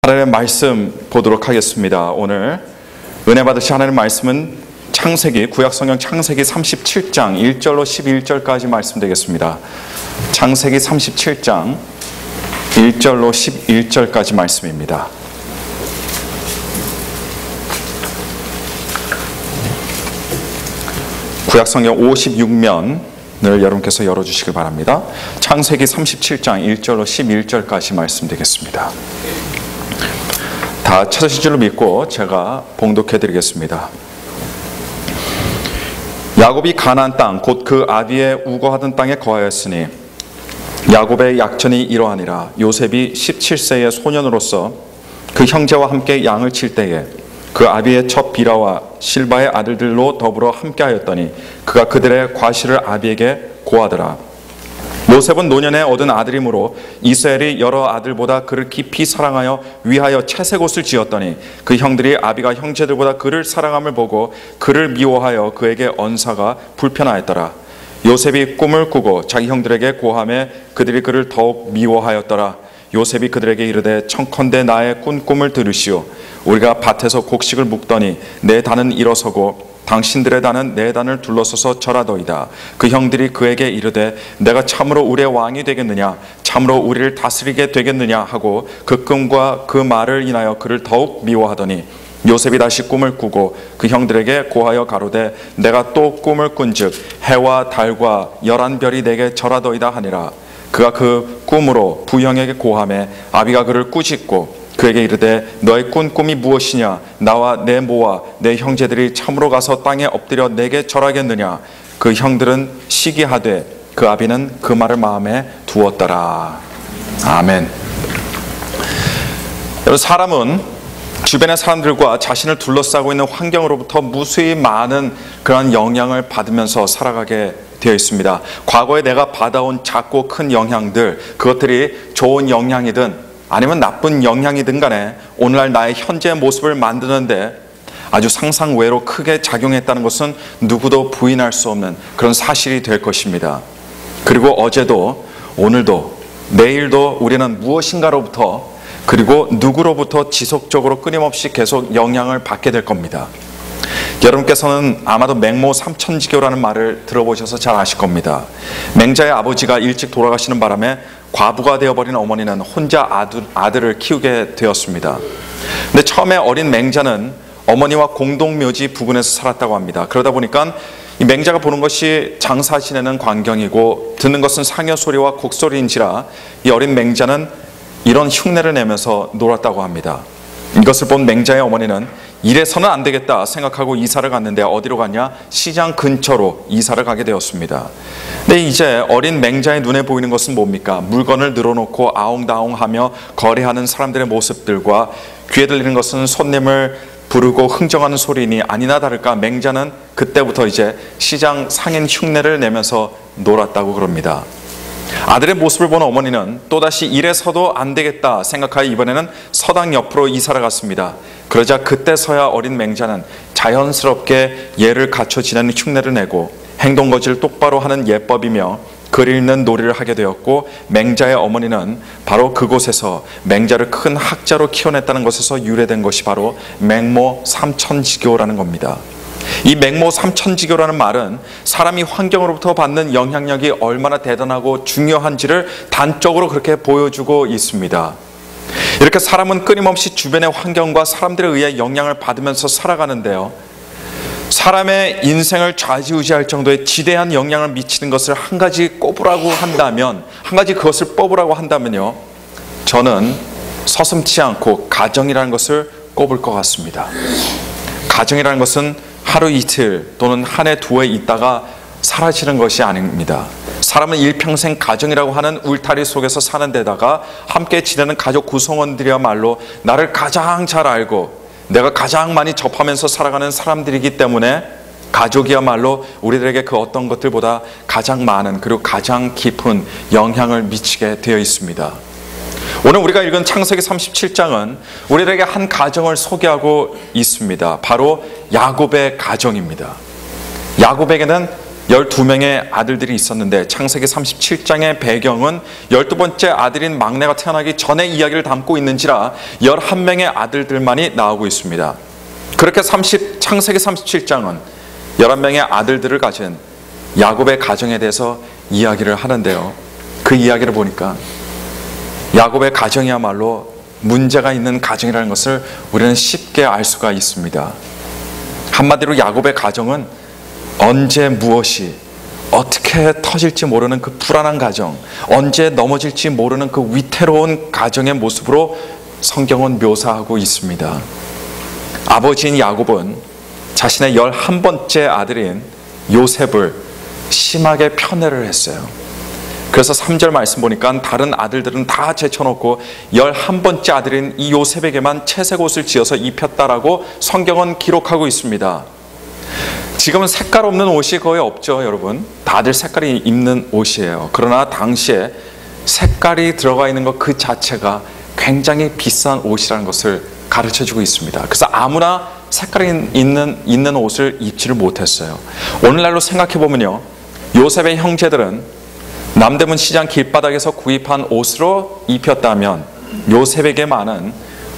하나님의 말씀 보도록 하겠습니다. 오늘 은혜 받으신 하나님의 말씀은 창세기, 구약성경 창세기 37장 1절로 11절까지 말씀 되겠습니다. 창세기 37장 1절로 11절까지 말씀입니다. 구약성경 56면을 여러분께서 열어주시길 바랍니다. 창세기 37장 1절로 11절까지 말씀 되겠습니다. 다 찾으실 줄로 믿고 제가 봉독해 드리겠습니다. 야곱이 가나안 땅 곧 그 아비의 우거하던 땅에 거하였으니 야곱의 약전이 이러하니라. 요셉이 17세의 소년으로서 그 형제와 함께 양을 칠 때에 그 아비의 첫 비라와 실바의 아들들로 더불어 함께하였더니 그가 그들의 과실을 아비에게 고하더라. 요셉은 노년에 얻은 아들이므로 이스라엘이 여러 아들보다 그를 깊이 사랑하여 위하여 채색 옷을 지었더니 그 형들이 아비가 형제들보다 그를 사랑함을 보고 그를 미워하여 그에게 언사가 불편하였더라. 요셉이 꿈을 꾸고 자기 형들에게 고하매 그들이 그를 더욱 미워하였더라. 요셉이 그들에게 이르되 청컨대 나의 꾼 꿈을 들으시오. 우리가 밭에서 곡식을 묵더니 내 단은 일어서고 당신들의 단은 내 단을 둘러서서 절하더이다. 그 형들이 그에게 이르되 내가 참으로 우리의 왕이 되겠느냐, 참으로 우리를 다스리게 되겠느냐 하고 그 꿈과 그 말을 인하여 그를 더욱 미워하더니 요셉이 다시 꿈을 꾸고 그 형들에게 고하여 가로되 내가 또 꿈을 꾼즉 해와 달과 11별이 내게 절하더이다 하니라. 그가 그 꿈으로 부형에게 고하매 아비가 그를 꾸짖고 그에게 이르되 너의 꾼 꿈이 무엇이냐? 나와 내 모와 내 형제들이 참으로 가서 땅에 엎드려 내게 절하겠느냐? 그 형들은 시기하되 그 아비는 그 말을 마음에 두었더라. 아멘. 여러분, 사람은 주변의 사람들과 자신을 둘러싸고 있는 환경으로부터 무수히 많은 그런 영향을 받으면서 살아가게 되어 있습니다. 과거에 내가 받아온 작고 큰 영향들, 그것들이 좋은 영향이든 아니면 나쁜 영향이든 간에 오늘날 나의 현재 모습을 만드는데 아주 상상 외로 크게 작용했다는 것은 누구도 부인할 수 없는 그런 사실이 될 것입니다. 그리고 어제도 오늘도 내일도 우리는 무엇인가로부터 그리고 누구로부터 지속적으로 끊임없이 계속 영향을 받게 될 겁니다. 여러분께서는 아마도 맹모 삼천지교라는 말을 들어보셔서 잘 아실 겁니다. 맹자의 아버지가 일찍 돌아가시는 바람에 과부가 되어버린 어머니는 혼자 아들을 키우게 되었습니다. 근데 처음에 어린 맹자는 어머니와 공동묘지 부근에서 살았다고 합니다. 그러다 보니까 이 맹자가 보는 것이 장사 지내는 광경이고 듣는 것은 상여 소리와 곡소리인지라 이 어린 맹자는 이런 흉내를 내면서 놀았다고 합니다. 이것을 본 맹자의 어머니는 이래서는 안 되겠다 생각하고 이사를 갔는데 어디로 갔냐? 시장 근처로 이사를 가게 되었습니다. 근데 이제 어린 맹자의 눈에 보이는 것은 뭡니까? 물건을 늘어놓고 아웅다웅하며 거래하는 사람들의 모습들과 귀에 들리는 것은 손님을 부르고 흥정하는 소리니 아니나 다를까 맹자는 그때부터 이제 시장 상인 흉내를 내면서 놀았다고 그럽니다. 아들의 모습을 본 어머니는 또다시 이래서도 안 되겠다 생각하여 이번에는 서당 옆으로 이사를 갔습니다. 그러자 그때서야 어린 맹자는 자연스럽게 예를 갖춰 지내는 흉내를 내고 행동거지를 똑바로 하는 예법이며 글 읽는 놀이를 하게 되었고 맹자의 어머니는 바로 그곳에서 맹자를 큰 학자로 키워냈다는 것에서 유래된 것이 바로 맹모 삼천지교라는 겁니다. 이 맹모 삼천지교라는 말은 사람이 환경으로부터 받는 영향력이 얼마나 대단하고 중요한지를 단적으로 그렇게 보여주고 있습니다. 이렇게 사람은 끊임없이 주변의 환경과 사람들에 의해 영향을 받으면서 살아가는데요, 사람의 인생을 좌지우지할 정도의 지대한 영향을 미치는 것을 한 가지 꼽으라고 한다면, 한 가지 그것을 뽑으라고 한다면요, 저는 서슴지 않고 가정이라는 것을 꼽을 것 같습니다. 가정이라는 것은 하루 이틀 또는 한 해 두 해 있다가 사라지는 것이 아닙니다. 사람은 일평생 가정이라고 하는 울타리 속에서 사는 데다가 함께 지내는 가족 구성원들이야말로 나를 가장 잘 알고 내가 가장 많이 접하면서 살아가는 사람들이기 때문에 가족이야말로 우리들에게 그 어떤 것들보다 가장 많은 그리고 가장 깊은 영향을 미치게 되어 있습니다. 오늘 우리가 읽은 창세기 37장은 우리들에게 한 가정을 소개하고 있습니다. 바로 야곱의 가정입니다. 야곱에게는 12명의 아들들이 있었는데 창세기 37장의 배경은 12번째 아들인 막내가 태어나기 전의 이야기를 담고 있는지라 11명의 아들들만이 나오고 있습니다. 그렇게 창세기 37장은 11명의 아들들을 가진 야곱의 가정에 대해서 이야기를 하는데요. 그 이야기를 보니까 야곱의 가정이야말로 문제가 있는 가정이라는 것을 우리는 쉽게 알 수가 있습니다. 한마디로 야곱의 가정은 언제 무엇이 어떻게 터질지 모르는 그 불안한 가정, 언제 넘어질지 모르는 그 위태로운 가정의 모습으로 성경은 묘사하고 있습니다. 아버지인 야곱은 자신의 11번째 아들인 요셉을 심하게 편애를 했어요. 그래서 3절 말씀 보니까 다른 아들들은 다 제쳐놓고 11번째 아들인 이 요셉에게만 채색 옷을 지어서 입혔다라고 성경은 기록하고 있습니다. 지금은 색깔 없는 옷이 거의 없죠, 여러분. 다들 색깔이 입는 옷이에요. 그러나 당시에 색깔이 들어가 있는 것 그 자체가 굉장히 비싼 옷이라는 것을 가르쳐주고 있습니다. 그래서 아무나 색깔이 있는 옷을 입지를 못했어요. 오늘날로 생각해보면요, 요셉의 형제들은 남대문 시장 길바닥에서 구입한 옷으로 입혔다면 요셉에게만은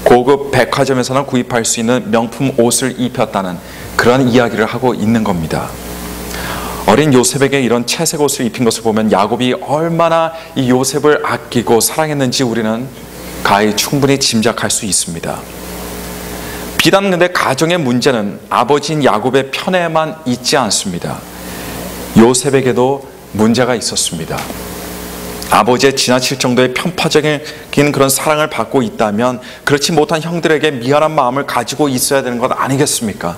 고급 백화점에서는 구입할 수 있는 명품 옷을 입혔다는 그런 이야기를 하고 있는 겁니다. 어린 요셉에게 이런 채색 옷을 입힌 것을 보면 야곱이 얼마나 이 요셉을 아끼고 사랑했는지 우리는 가히 충분히 짐작할 수 있습니다. 비단 근데 가정의 문제는 아버지인 야곱의 편애만 있지 않습니다. 요셉에게도 문제가 있었습니다. 아버지의 지나칠 정도의 편파적인 그런 사랑을 받고 있다면 그렇지 못한 형들에게 미안한 마음을 가지고 있어야 되는 것 아니겠습니까?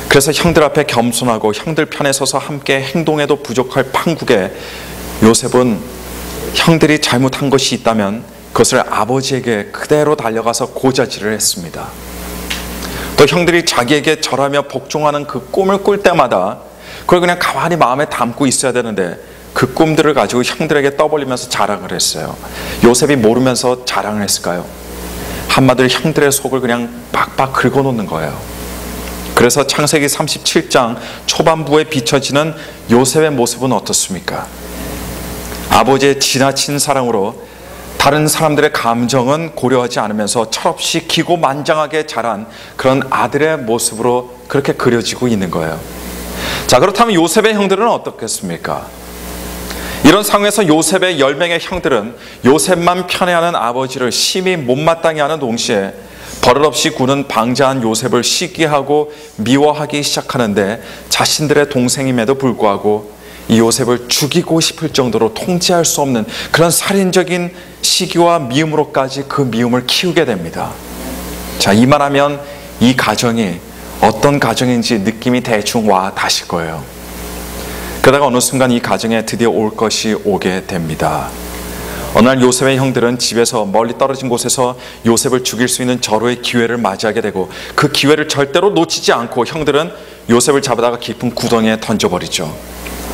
그래서 형들 앞에 겸손하고 형들 편에 서서 함께 행동해도 부족할 판국에 요셉은 형들이 잘못한 것이 있다면 그것을 아버지에게 그대로 달려가서 고자질을 했습니다. 또 형들이 자기에게 절하며 복종하는 그 꿈을 꿀 때마다 그걸 그냥 가만히 마음에 담고 있어야 되는데 그 꿈들을 가지고 형들에게 떠벌리면서 자랑을 했어요. 요셉이 모르면서 자랑을 했을까요? 한마디로 형들의 속을 그냥 박박 긁어놓는 거예요. 그래서 창세기 37장 초반부에 비춰지는 요셉의 모습은 어떻습니까? 아버지의 지나친 사랑으로 다른 사람들의 감정은 고려하지 않으면서 철없이 기고만장하게 자란 그런 아들의 모습으로 그렇게 그려지고 있는 거예요. 자, 그렇다면 요셉의 형들은 어떻겠습니까? 이런 상황에서 요셉의 10명의 형들은 요셉만 편애하는 아버지를 심히 못마땅해 하는 동시에 버릇없이 구는 방자한 요셉을 시기하고 미워하기 시작하는데 자신들의 동생임에도 불구하고 이 요셉을 죽이고 싶을 정도로 통제할 수 없는 그런 살인적인 시기와 미움으로까지 그 미움을 키우게 됩니다. 자, 이만하면 이 가정이 어떤 가정인지 느낌이 대충 와 닿으실 거예요. 그러다가 어느 순간 이 가정에 드디어 올 것이 오게 됩니다. 어느 날 요셉의 형들은 집에서 멀리 떨어진 곳에서 요셉을 죽일 수 있는 절호의 기회를 맞이하게 되고 그 기회를 절대로 놓치지 않고 형들은 요셉을 잡아다가 깊은 구덩이에 던져버리죠.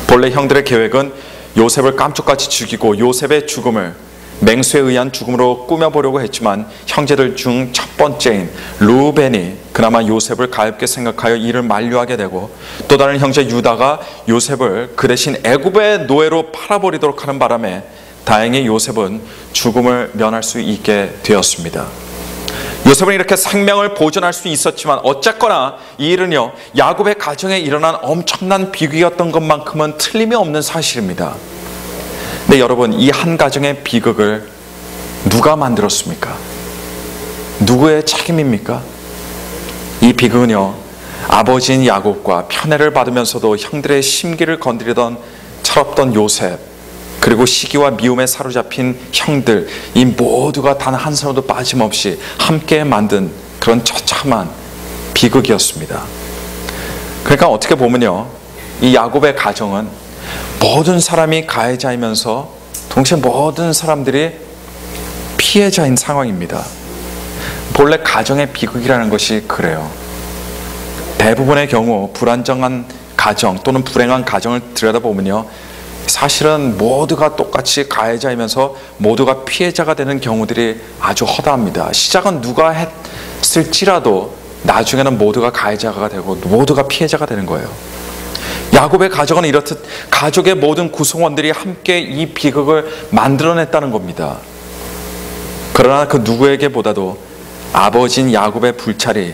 본래 형들의 계획은 요셉을 깜짝같이 죽이고 요셉의 죽음을 맹수에 의한 죽음으로 꾸며보려고 했지만 형제들 중 첫 번째인 르우벤이 그나마 요셉을 가엾게 생각하여 이를 만류하게 되고 또 다른 형제 유다가 요셉을 그 대신 애굽의 노예로 팔아버리도록 하는 바람에 다행히 요셉은 죽음을 면할 수 있게 되었습니다. 요셉은 이렇게 생명을 보존할 수 있었지만 어쨌거나 이 일은요, 야곱의 가정에 일어난 엄청난 비극이었던 것만큼은 틀림이 없는 사실입니다. 근데 여러분, 이 한 가정의 비극을 누가 만들었습니까? 누구의 책임입니까? 이 비극은요, 아버지인 야곱과 편애를 받으면서도 형들의 심기를 건드리던 철없던 요셉, 그리고 시기와 미움에 사로잡힌 형들, 이 모두가 단 한 사람도 빠짐없이 함께 만든 그런 처참한 비극이었습니다. 그러니까 어떻게 보면요, 이 야곱의 가정은 모든 사람이 가해자이면서 동시에 모든 사람들이 피해자인 상황입니다. 본래 가정의 비극이라는 것이 그래요. 대부분의 경우 불안정한 가정 또는 불행한 가정을 들여다보면요, 사실은 모두가 똑같이 가해자이면서 모두가 피해자가 되는 경우들이 아주 허다합니다. 시작은 누가 했을지라도 나중에는 모두가 가해자가 되고 모두가 피해자가 되는 거예요. 야곱의 가정은 이렇듯 가족의 모든 구성원들이 함께 이 비극을 만들어냈다는 겁니다. 그러나 그 누구에게보다도 아버지인 야곱의 불찰이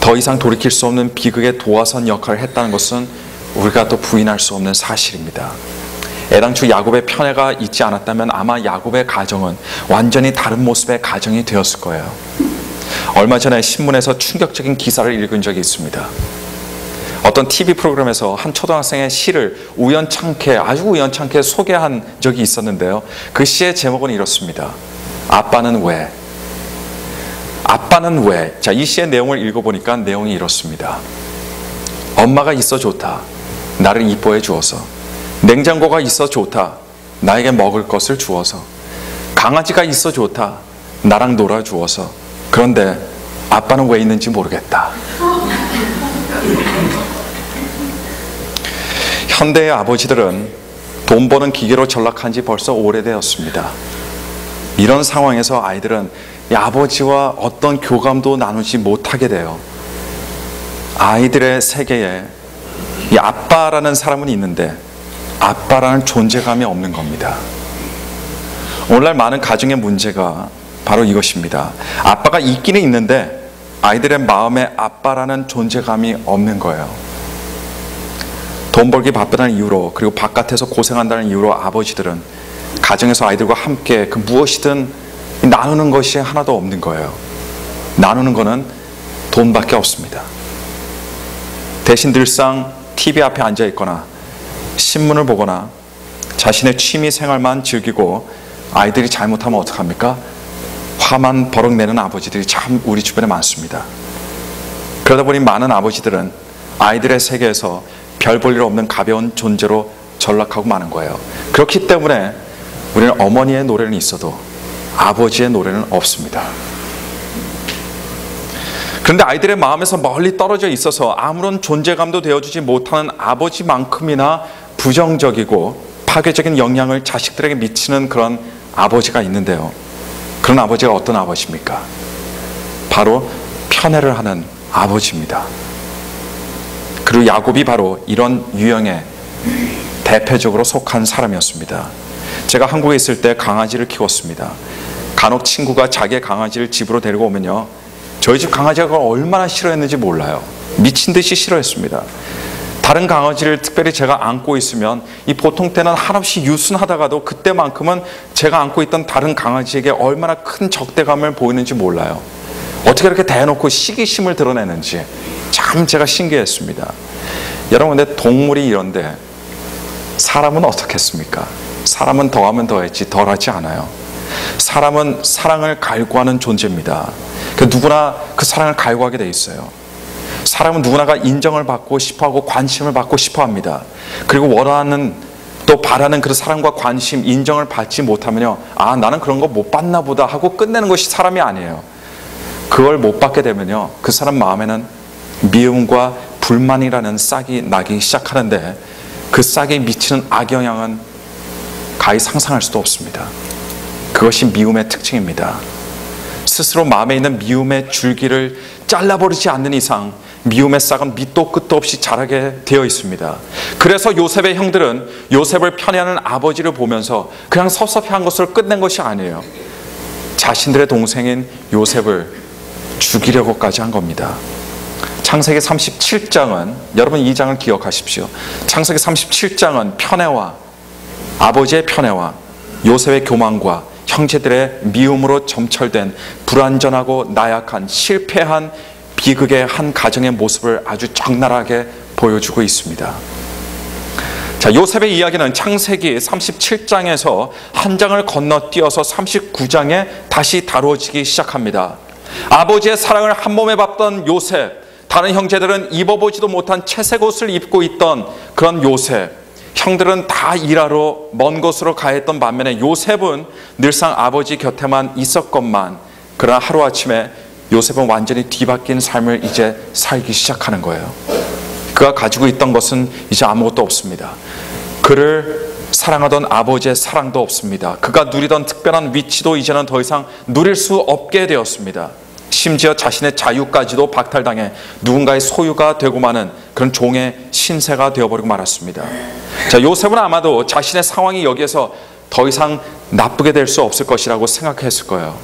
더 이상 돌이킬 수 없는 비극의 도화선 역할을 했다는 것은 우리가 또 부인할 수 없는 사실입니다. 애당초 야곱의 편애가 있지 않았다면 아마 야곱의 가정은 완전히 다른 모습의 가정이 되었을 거예요. 얼마 전에 신문에서 충격적인 기사를 읽은 적이 있습니다. 어떤 TV 프로그램에서 한 초등학생의 시를 아주 우연찮게 소개한 적이 있었는데요. 그 시의 제목은 이렇습니다. 아빠는 왜? 아빠는 왜? 자, 이 시의 내용을 읽어보니까 내용이 이렇습니다. 엄마가 있어 좋다. 나를 이뻐해 주어서. 냉장고가 있어 좋다. 나에게 먹을 것을 주어서. 강아지가 있어 좋다. 나랑 놀아 주어서. 그런데 아빠는 왜 있는지 모르겠다. 현대의 아버지들은 돈 버는 기계로 전락한 지 벌써 오래되었습니다. 이런 상황에서 아이들은 이 아버지와 어떤 교감도 나누지 못하게 돼요. 아이들의 세계에 이 아빠라는 사람은 있는데 아빠라는 존재감이 없는 겁니다. 오늘날 많은 가정의 문제가 바로 이것입니다. 아빠가 있기는 있는데 아이들의 마음에 아빠라는 존재감이 없는 거예요. 돈 벌기 바쁘다는 이유로, 그리고 바깥에서 고생한다는 이유로 아버지들은 가정에서 아이들과 함께 그 무엇이든 나누는 것이 하나도 없는 거예요. 나누는 거는 돈밖에 없습니다. 대신 늘상 TV 앞에 앉아 있거나 신문을 보거나 자신의 취미 생활만 즐기고 아이들이 잘못하면 어떡합니까? 화만 버럭 내는 아버지들이 참 우리 주변에 많습니다. 그러다 보니 많은 아버지들은 아이들의 세계에서 별 볼 일 없는 가벼운 존재로 전락하고 마는 거예요. 그렇기 때문에 우리는 어머니의 노래는 있어도 아버지의 노래는 없습니다. 그런데 아이들의 마음에서 멀리 떨어져 있어서 아무런 존재감도 되어주지 못하는 아버지만큼이나 부정적이고 파괴적인 영향을 자식들에게 미치는 그런 아버지가 있는데요. 그런 아버지가 어떤 아버지입니까? 바로 편애를 하는 아버지입니다. 그리고 야곱이 바로 이런 유형에 대표적으로 속한 사람이었습니다. 제가 한국에 있을 때 강아지를 키웠습니다. 간혹 친구가 자기의 강아지를 집으로 데리고 오면요, 저희 집 강아지가 그걸 얼마나 싫어했는지 몰라요. 미친 듯이 싫어했습니다. 다른 강아지를 특별히 제가 안고 있으면 이 보통 때는 한없이 유순하다가도 그때만큼은 제가 안고 있던 다른 강아지에게 얼마나 큰 적대감을 보이는지 몰라요. 어떻게 그렇게 대놓고 시기심을 드러내는지 참 제가 신기했습니다. 여러분, 근데 동물이 이런데 사람은 어떻겠습니까? 사람은 더하면 더했지 덜하지 않아요. 사람은 사랑을 갈구하는 존재입니다. 누구나 그 사랑을 갈구하게 돼 있어요. 사람은 누구나가 인정을 받고 싶어하고 관심을 받고 싶어합니다. 그리고 원하는, 또 바라는 그 사랑과 관심, 인정을 받지 못하면요, 아, 나는 그런 거 못 받나 보다 하고 끝내는 것이 사람이 아니에요. 그걸 못 받게 되면요, 그 사람 마음에는 미움과 불만이라는 싹이 나기 시작하는데 그 싹이 미치는 악영향은 가히 상상할 수도 없습니다. 그것이 미움의 특징입니다. 스스로 마음에 있는 미움의 줄기를 잘라버리지 않는 이상 미움의 싹은 밑도 끝도 없이 자라게 되어 있습니다. 그래서 요셉의 형들은 요셉을 편애하는 아버지를 보면서 그냥 섭섭해한 것으로 끝낸 것이 아니에요. 자신들의 동생인 요셉을 죽이려고까지 한 겁니다. 창세기 37장은, 여러분 이 장을 기억하십시오. 창세기 37장은 편애와, 아버지의 편애와 요셉의 교만과 형제들의 미움으로 점철된 불완전하고 나약한 실패한 비극의 한 가정의 모습을 아주 적나라하게 보여주고 있습니다. 자, 요셉의 이야기는 창세기 37장에서 한 장을 건너뛰어서 39장에 다시 다루어지기 시작합니다. 아버지의 사랑을 한 몸에 받던 요셉, 다른 형제들은 입어보지도 못한 채색 옷을 입고 있던 그런 요셉, 형들은 다 일하러 먼 곳으로 가야 했던 반면에 요셉은 늘상 아버지 곁에만 있었건만, 그러나 하루아침에 요셉은 완전히 뒤바뀐 삶을 이제 살기 시작하는 거예요. 그가 가지고 있던 것은 이제 아무것도 없습니다. 그를 사랑하던 아버지의 사랑도 없습니다. 그가 누리던 특별한 위치도 이제는 더 이상 누릴 수 없게 되었습니다. 심지어 자신의 자유까지도 박탈당해 누군가의 소유가 되고 마는 그런 종의 신세가 되어버리고 말았습니다. 자, 요셉은 아마도 자신의 상황이 여기에서 더 이상 나쁘게 될 수 없을 것이라고 생각했을 거예요.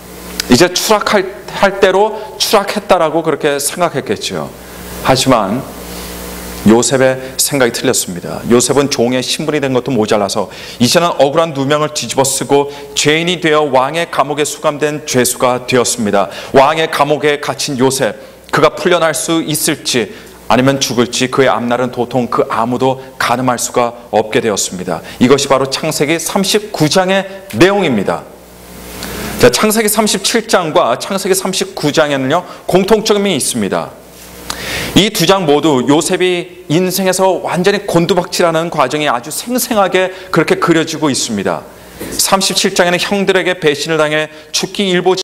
이제 추락할 대로 추락했다라고 그렇게 생각했겠죠. 하지만 요셉의 생각이 틀렸습니다. 요셉은 종의 신분이 된 것도 모자라서 이제는 억울한 누명을 뒤집어 쓰고 죄인이 되어 왕의 감옥에 수감된 죄수가 되었습니다. 왕의 감옥에 갇힌 요셉, 그가 풀려날 수 있을지 아니면 죽을지 그의 앞날은 도통 그 아무도 가늠할 수가 없게 되었습니다. 이것이 바로 창세기 39장의 내용입니다. 자, 창세기 37장과 창세기 39장에는요 공통점이 있습니다. 이 두 장 모두 요셉이 인생에서 완전히 곤두박질하는 과정이 아주 생생하게 그렇게 그려지고 있습니다. 37장에는 형들에게 배신을 당해 죽기 일보